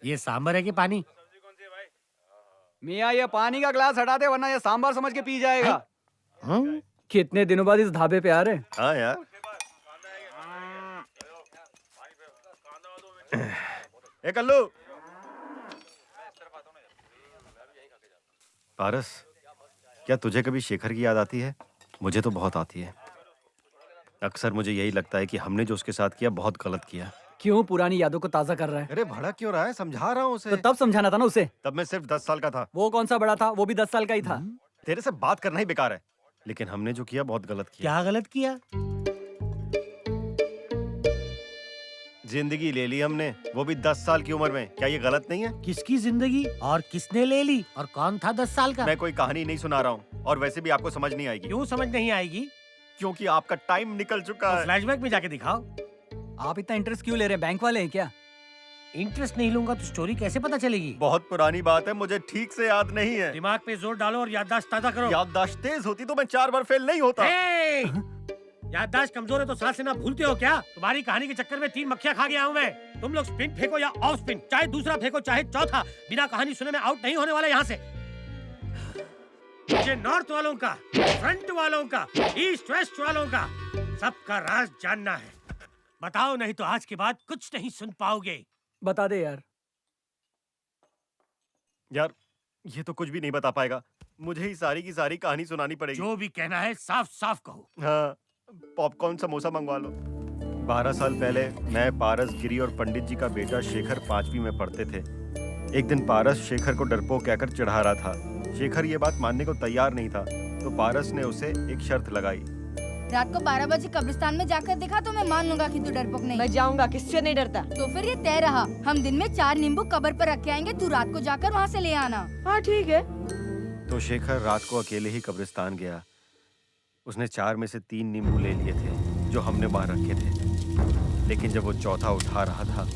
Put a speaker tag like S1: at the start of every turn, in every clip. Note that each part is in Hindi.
S1: ये सांबर है कि पानी?
S2: मियाँ, ये पानी का ग्लास हटा दे वरना ये सांभर समझ के पी जाएगा।
S1: हाँ?
S2: कितने दिनों बाद इस ढाबे पे आ रहे हैं।
S3: हाँ यार। ए कल्लू, पारस, क्या तुझे कभी शेखर की याद आती है? मुझे तो बहुत आती है। अक्सर मुझे यही लगता है कि हमने जो उसके साथ किया बहुत गलत किया।
S2: क्यों पुरानी यादों को ताजा कर रहा है?
S3: अरे भड़क क्यों रहा है? समझा रहा हूँ उसे।
S2: तो तब समझाना था ना उसे।
S3: तब मैं सिर्फ 10 साल का था।
S2: वो कौन सा बड़ा था? वो भी 10 साल का ही था।
S3: तेरे से बात करना ही बेकार है। लेकिन हमने जो किया बहुत गलत किया।
S1: क्या गलत किया?
S3: जिंदगी ले ली हमने, वो भी 10 साल की उम्र में। क्या ये गलत नहीं है?
S1: किसकी जिंदगी और किसने ले ली और कौन था 10 साल का?
S3: मैं कोई कहानी नहीं सुना रहा हूँ और वैसे भी आपको समझ नहीं आएगी।
S1: क्यों समझ नहीं आएगी?
S3: क्योंकि आपका टाइम निकल चुका है।
S1: फ्लैशबैक में जाके दिखाओ।
S2: आप इतना इंटरेस्ट क्यों ले रहे हैं? बैंक वाले हैं क्या?
S1: इंटरेस्ट नहीं लूंगा तो स्टोरी कैसे पता चलेगी?
S3: बहुत पुरानी बात है, मुझे ठीक से याद नहीं है।
S1: दिमाग पे जोर डालो और याददाश्त ताजा करो।
S3: याददाश्त तेज होती तो मैं 4 बार फेल नहीं होता।
S1: ए! याददाश्त कमजोर है तो सांस लेना भूलते हो क्या? तुम्हारी कहानी के चक्कर में 3 मक्खियां खा गया हूं मैं। तुम लोग स्पिन फेंको या ऑफ स्पिन, चाहे दूसरा फेंको चाहे चौथा, बिना कहानी सुने में आउट नहीं होने वाला यहाँ से। मुझे नॉर्थ वालों का, फ्रंट वालों का, ईस्ट वेस्ट वालों का सबका राज जानना है। बताओ, नहीं तो आज के बाद कुछ नहीं सुन पाओगे।
S2: बता दे यार।
S3: यार ये तो कुछ भी नहीं बता पाएगा। मुझे ही सारी की सारी कहानी सुनानी पड़ेगी।
S1: जो भी कहना है साफ साफ कहो।
S3: हाँ, पॉपकॉर्न समोसा मंगवा लो। 12 साल पहले मैं, पारस, गिरी और पंडित जी का बेटा शेखर 5वीं में पढ़ते थे। एक दिन पारस शेखर को डरपोक कहकर चिढ़ा रहा था। शेखर ये बात मानने को तैयार नहीं था, तो पारस ने उसे एक शर्त लगाई।
S4: रात को 12 बजे कब्रिस्तान में जाकर देखा तो मैं मान लूंगा कि तू डरपोक नहीं।
S5: मैं जाऊंगा, किससे नहीं डरता।
S4: तो फिर ये तय रहा, हम दिन में 4 नींबू कब्र पर रख के आएंगे, तू रात को जाकर वहाँ से ले आना।
S5: हाँ ठीक है।
S3: तो शेखर रात को अकेले ही कब्रिस्तान गया। उसने 4 में से 3 नींबू ले लिए थे जो हमने वहाँ रखे थे। लेकिन जब वो चौथा उठा रहा था,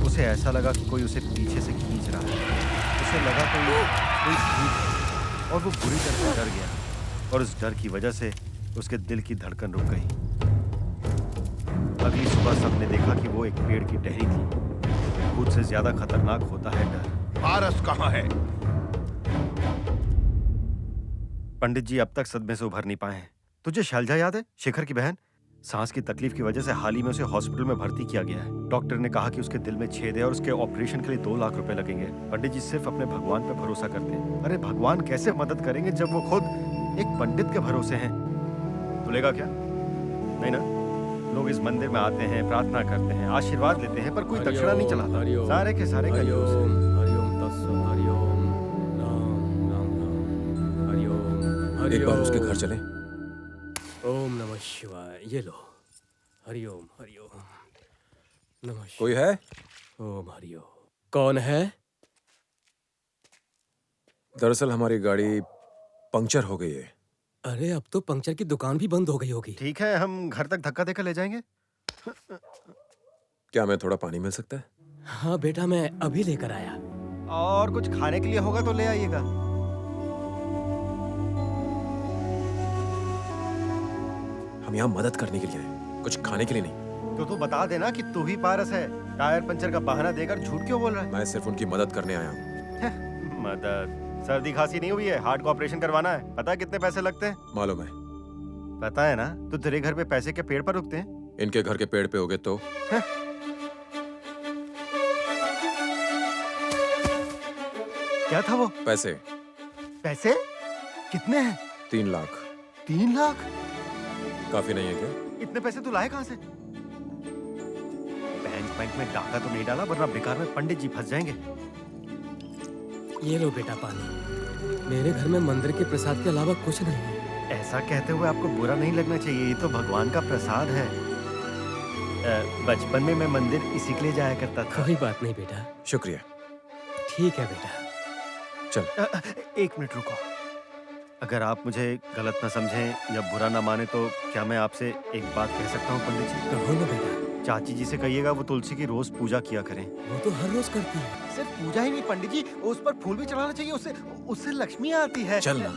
S3: उसे ऐसा लगा कि कोई उसे पीछे से खींच रहा है। उसे लगा कोई भूत है और वो बुरी तरह से डर गया और उस डर की वजह से उसके दिल की धड़कन रुक गई। अगली सुबह सबने देखा कि वो एक पेड़ की टहनी थी। भूत से ज्यादा खतरनाक होता है डर।
S6: पारस कहाँ है?
S3: पंडित जी अब तक सदमे से उभर नहीं पाए हैं। तुझे शैलजा याद है, शेखर की बहन? सांस की तकलीफ की वजह से हाल ही में उसे हॉस्पिटल में भर्ती किया गया है। डॉक्टर ने कहा कि उसके दिल में छेद है और उसके ऑपरेशन के लिए 2 लाख रुपए लगेंगे। पंडित जी सिर्फ अपने भगवान पे भरोसा करते हैं। अरे भगवान कैसे मदद करेंगे जब वो खुद एक पंडित के भरोसे हैं? तुलेगा क्या? नहीं ना? लोग इस मंदिर में आते हैं, प्रार्थना करते हैं, आशीर्वाद लेते हैं, पर कोई दक्षिणा नहीं चलाता। सारे के सारे कंजूस हैं।
S7: एक बार उसके घर चलें।
S1: ओम नमः शिवाय। ये लो। हरिओम हरिओम नमः शिवाय।
S7: कोई है?
S1: ओम हरिओम। कौन है?
S7: दरअसल हमारी गाड़ी पंक्चर हो गई है।
S1: अरे अब तो पंक्चर की दुकान भी बंद हो गई होगी।
S3: ठीक है, हम घर तक धक्का देकर ले जाएंगे।
S7: क्या हमें थोड़ा पानी मिल सकता है?
S1: हाँ बेटा, मैं अभी लेकर आया।
S3: और कुछ खाने के लिए होगा तो ले आइएगा।
S7: हम यहाँ मदद करने के लिए आए, कुछ खाने के लिए नहीं।
S3: तो तू बता देना कि तू ही पारस है। टायर पंचर का बहाना देकर झूठ क्यों बोल रहा है?
S7: मैं सिर्फ उनकी मदद करने आया हूँ।
S3: मदद? सर्दी खांसी नहीं हुई है, हार्ट का ऑपरेशन करवाना है। पता है कितने पैसे लगते हैं?
S7: मालूम है।
S3: पता है ना? तो तेरे घर पे पैसे के पेड़ पर उगते हैं।
S7: इनके घर के पेड़ पे होगे तो?
S3: क्या था वो?
S7: पैसे।
S3: पैसे? कितने हैं?
S7: 3 लाख।
S3: 3 लाख?
S7: काफी नहीं है क्या?
S3: इतने पैसे तू लाए कहाँ से? बैंक में डाका तो नहीं डाला, वरना बेकार में पंडित जी फंस जाएंगे।
S1: ये लो बेटा पानी। मेरे घर में मंदिर के प्रसाद के अलावा कुछ नहीं है।
S3: ऐसा कहते हुए आपको बुरा नहीं लगना चाहिए, ये तो भगवान का प्रसाद है। बचपन में मैं मंदिर इसी के लिए जाया करता था।
S1: कोई बात नहीं बेटा।
S7: शुक्रिया।
S1: ठीक है बेटा।
S7: चल।
S3: 1 मिनट रुको। अगर आप मुझे गलत ना समझें या बुरा ना माने तो क्या मैं आपसे एक बात कह सकता हूँ पंडित जी?
S1: कहो ना बेटा।
S3: चाची जी से कहिएगा वो तुलसी की रोज पूजा किया करें।
S1: वो तो हर रोज करती है।
S3: सिर्फ पूजा ही नहीं पंडित जी, उस पर फूल भी चढ़ाना चाहिए, उससे लक्ष्मी आती है।
S7: चल ना।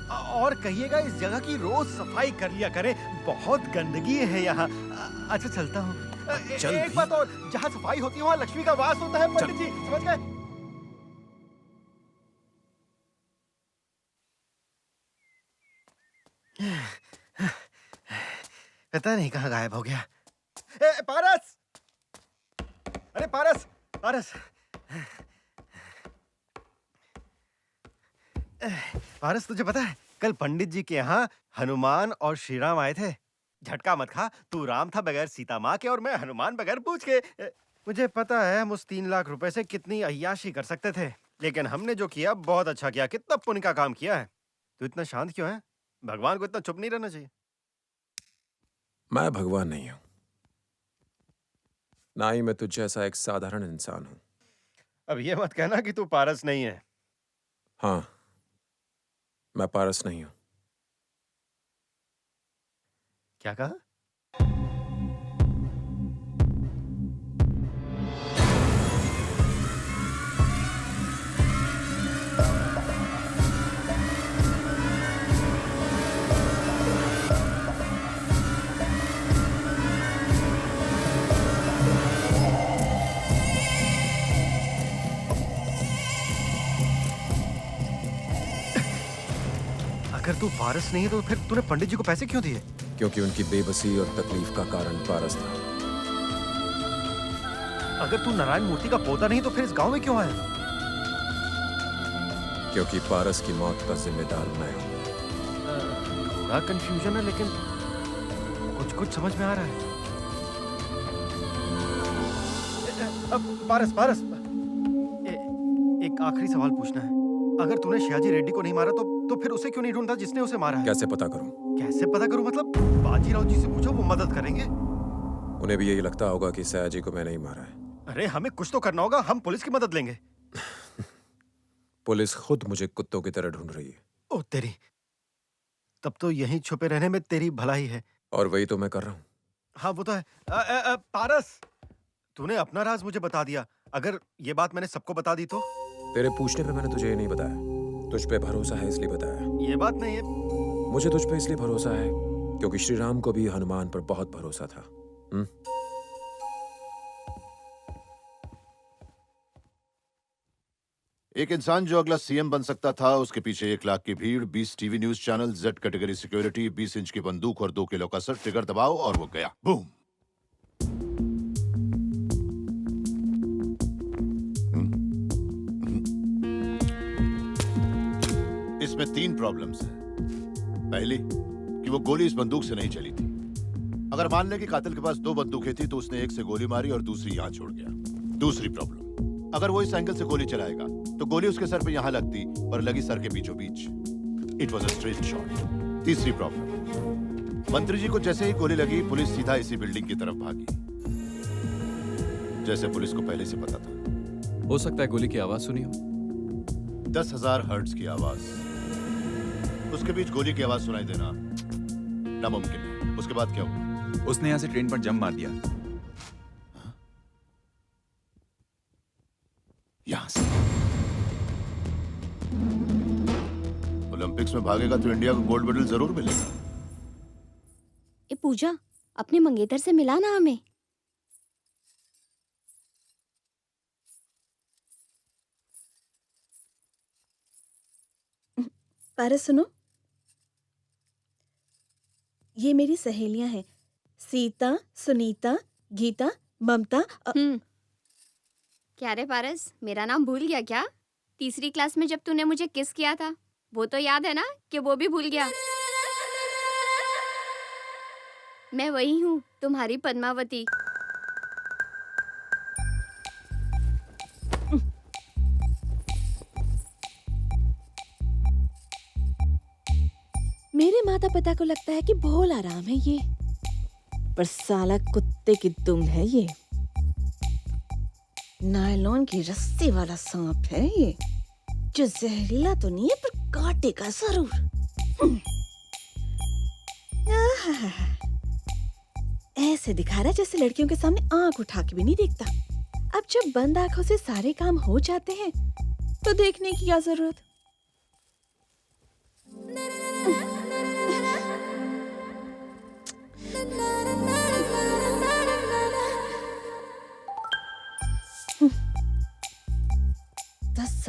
S3: और कहिएगा इस जगह की रोज सफाई कर लिया करे, बहुत गंदगी है यहाँ। अच्छा चलता हूँ।
S7: चल
S3: एक
S7: भी।
S3: बात और, जहाँ सफाई होती है वहाँ लक्ष्मी का वास होता है पंडित जी, समझ गए? पता नहीं कहाँ गायब हो गया। पारस, अरे पारस, पारस, पारस तुझे पता है कल पंडित जी के यहाँ हनुमान और श्री राम आए थे। झटका मत खा, तू राम था बगैर सीता माँ के और मैं हनुमान बगैर पूछ के। मुझे पता है हम उस 3 लाख रुपए से कितनी अय्याशी कर सकते थे, लेकिन हमने जो किया बहुत अच्छा किया। कितना पुण्य का काम किया है। तू इतना शांत क्यों है? भगवान को इतना चुप नहीं रहना चाहिए।
S7: मैं भगवान नहीं हूं, ना ही मैं तुझ जैसा एक साधारण इंसान हूं।
S3: अब ये मत कहना कि तू पारस नहीं है।
S7: हाँ, मैं पारस नहीं हूं।
S3: क्या कहा? अगर तू पारस नहीं है तो फिर तूने पंडित जी को पैसे क्यों दिए?
S7: क्योंकि उनकी बेबसी और तकलीफ का कारण पारस था।
S3: अगर तू नारायण मूर्ति का पोता नहीं तो फिर इस गांव में क्यों आया?
S7: क्योंकि पारस की मौत का जिम्मेदार मैं हूं।
S3: थोड़ा कंफ्यूजन है लेकिन कुछ समझ में आ रहा है। अब पारस, पारस, एक आखिरी सवाल पूछना है। अगर तूने शिवाजी रेड्डी को नहीं मारा तो फिर उसे क्यों नहीं ढूंढता जिसने उसे मारा है?
S7: कैसे पता करूं?
S3: कैसे पता करूं मतलब? बाजीराव जी से पूछो, वो मदद करेंगे।
S7: उन्हें भी यही लगता होगा कि सयाजी को मैंने ही मारा है।
S3: अरे हमें कुछ तो करना होगा, हम पुलिस की मदद लेंगे।
S7: पुलिस खुद मुझे कुत्तों की तरह ढूंढ रही है।
S3: ओ तेरी, तब तो यहीं छुपे रहने में तेरी भलाई है।
S7: और वही तो मैं कर रहा हूं।
S3: हाँ वो तो है। पारस, तूने अपना राज मुझे बता दिया। अगर ये बात मैंने सबको बता दी तो?
S7: तेरे पूछने पे मैंने तुझे ये नहीं बताया। तुझ पे भरोसा है इसलिए बताया।
S3: ये बात नहीं है।
S7: मुझे तुझ पे इसलिए भरोसा है क्योंकि श्री राम को भी हनुमान पर बहुत भरोसा था।
S6: एक इंसान जो अगला सीएम बन सकता था, उसके पीछे 1 लाख की भीड़, 20 TV news channel, Z category security, 20 inch की बंदूक और 2 किलो का सर, ट्रिगर दबाओ और वो गया। बूम। इसमें 3 प्रॉब्लम्स हैं। पहली कि वो गोली इस बंदूक से नहीं चली थी। अगर मान ले कि कातिल के पास 2 बंदूकें थी तो उसने एक से गोली मारी और दूसरी यहां छोड़ गया। दूसरी प्रॉब्लम, अगर वो इस एंगल से गोली चलाएगा तो गोली उसके सर पे यहां लगती पर लगी सर के बीचों बीच। It was a straight shot. तीसरी प्रॉब्लम, मंत्री जी को जैसे ही गोली लगी पुलिस सीधा इसी बिल्डिंग की तरफ भागी, जैसे पुलिस को पहले से पता था।
S8: हो सकता है गोली की आवाज सुनी हो।
S6: 10,000 हर्ट्ज की आवाज, उसके बीच गोली की आवाज सुनाई देना नामुमकिन है। उसके बाद क्या हुआ?
S8: उसने यहाँ से ट्रेन पर जंप मार दिया।
S6: यहां से ओलंपिक्स में भागेगा तो इंडिया को गोल्ड मेडल जरूर मिलेगा।
S9: ए पूजा, अपने मंगेतर से मिला ना हमें।
S5: पारस सुनो, ये मेरी सहेलियां हैं, सीता, सुनीता, गीता, ममता।
S9: क्या रे पारस, मेरा नाम भूल गया क्या? तीसरी क्लास में जब तूने मुझे किस किया था वो तो याद है ना? कि वो भी भूल गया? मैं वही हूँ, तुम्हारी पद्मावती।
S5: मेरे माता पिता को लगता है कि भोल आराम है ये, पर साला कुत्ते की दुम है ये। नायलॉन की रस्सी वाला सांप है ये, जो जहरीला तो नहीं है पर काटेगा जरूर। ऐसे दिखा रहा जैसे लड़कियों के सामने आंख उठा के भी नहीं देखता। अब जब बंद आंखों से सारे काम हो जाते हैं तो देखने की क्या जरूरत।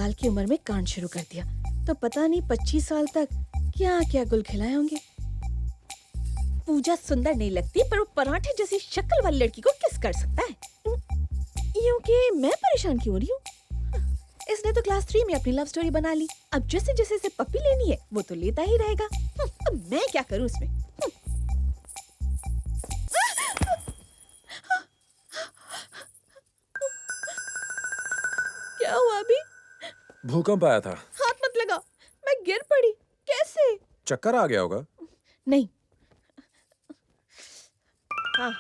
S5: साल की उम्र में कांड शुरू कर दिया, तो पता नहीं 25 साल तक क्या क्या गुल खिलाए होंगे। पूजा सुंदर नहीं लगती, पर वो पराठे जैसी शक्ल वाली लड़की को किस कर सकता है? यूं कि मैं परेशान क्यों हो रही हूँ? इसने तो क्लास 3 में अपनी लव स्टोरी बना ली। अब जैसे जैसे इसे पप्पी लेनी है वो तो लेता ही रहेगा। अब मैं क्या करूँ इसमें? क्या हुआ अभी?
S7: भूकंप आया था।
S5: हाथ मत लगा, मैं गिर पड़ी। कैसे?
S7: चक्कर आ गया होगा।
S5: नहीं। हाँ,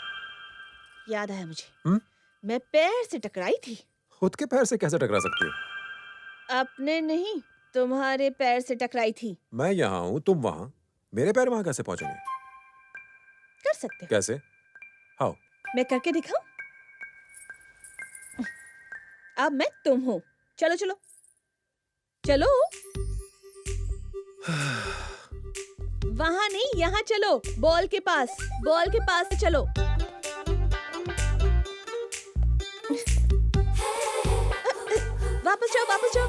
S5: याद आया मुझे। मैं पैर से टकराई थी।
S7: खुद के पैर से कैसे टकरा सकती हो?
S5: अपने नहीं, तुम्हारे पैर से टकराई थी।
S7: मैं यहाँ हूँ, तुम वहाँ, मेरे पैर वहाँ कैसे पहुँचेंगे?
S5: कर सकते हो।
S7: कैसे? हाउ?
S5: मैं करके दिखाऊं? अब मैं तुम हूँ। चलो चलो चलो। वहां नहीं, यहाँ चलो। बॉल के पास से चलो। वापस जाओ।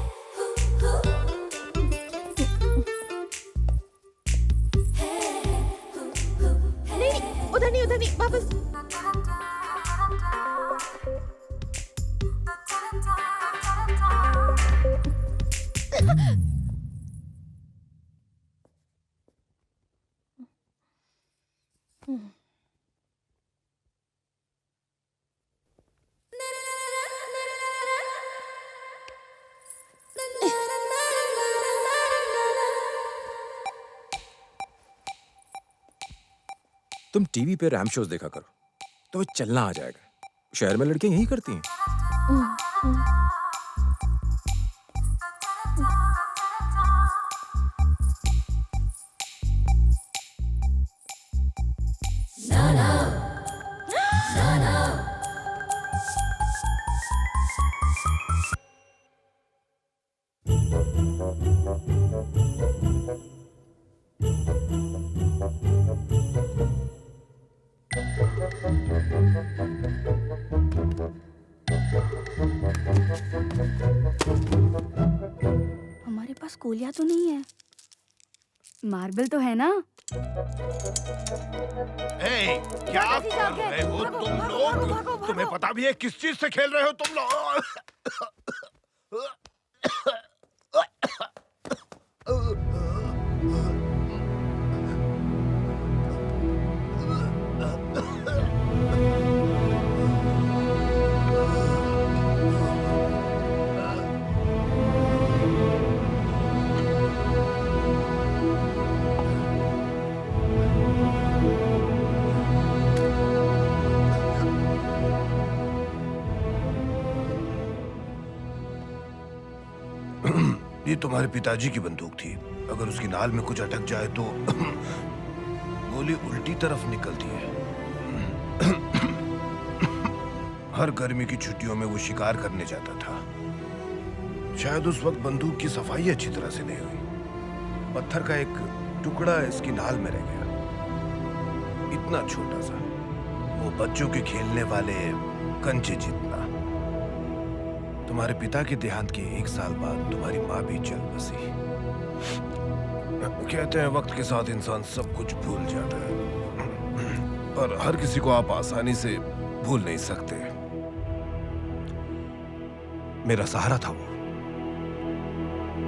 S5: नहीं, उधर नहीं, वापस।
S7: तुम टीवी पे रैम शोज देखा करो, तो चलना आ जाएगा। शहर में लड़कियां यही करती हैं।
S4: हमारे पास कोलिया तो नहीं है, मार्बल तो है ना?
S6: क्या कर रहे हो तुम लोग? तुम्हें पता भी है किस चीज से खेल रहे हो तुम लोग?
S10: ये तुम्हारे पिताजी की बंदूक थी। अगर उसकी नाल में कुछ अटक जाए तो गोली उल्टी तरफ निकलती है। हर गर्मी की छुट्टियों में वो शिकार करने जाता था। शायद उस वक्त बंदूक की सफाई अच्छी तरह से नहीं हुई। पत्थर का एक टुकड़ा इसकी नाल में रह गया, इतना छोटा सा, वो बच्चों के खेलने वाले कंचे जितना। तुम्हारे पिता के देहांत के 1 साल बाद तुम्हारी माँ भी चल बसी। कहते हैं वक्त के साथ इंसान सब कुछ भूल जाता है, पर हर किसी को आप आसानी से भूल नहीं सकते। मेरा सहारा था वो।